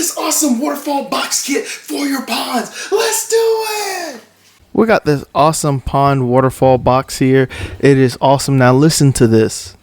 this awesome waterfall box kit for your ponds. Let's do it. We got this awesome pond waterfall box here. It is awesome. Now listen to this.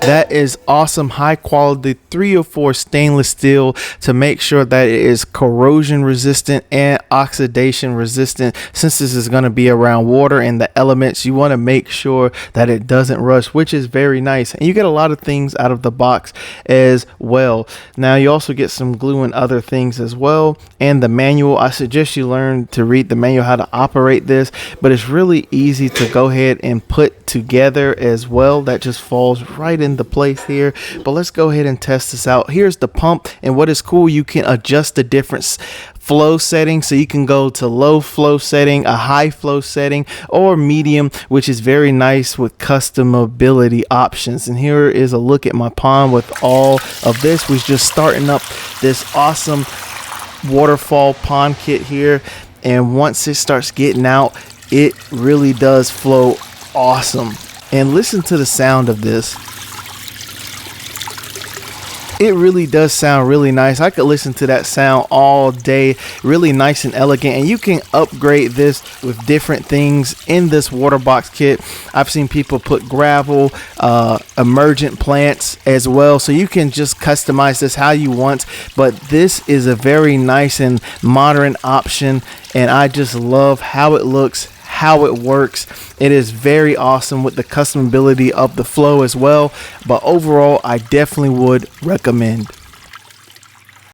That is awesome, high quality 304 stainless steel to make sure that it is corrosion resistant and oxidation resistant. Since this is going to be around water and the elements, you want to make sure that it doesn't rust, which is very nice. And you get a lot of things out of the box as well. Now you also get some glue and other things as well. And the manual, I suggest you learn to read the manual how to operate this, but it's really easy to go ahead and put together as well. That just falls right into place here. But let's go ahead and test this out. Here's the pump, and what is cool, you can adjust the different flow settings, so you can go to low flow setting, a high flow setting, or medium, which is very nice with customability options. And here is a look at my pond with all of this. We're just starting up this awesome waterfall pond kit here, and once it starts getting out, it really does flow awesome. And listen to the sound of this. It really does sound really nice. I could listen to that sound all day. Really nice and elegant, and you can upgrade this with different things in this water box kit. I've seen people put gravel, emergent plants as well, so you can just customize this how you want. But this is a very nice and modern option, and I just love how it looks, how it works. It is very awesome with the customability of the flow as well. But overall, I definitely would recommend.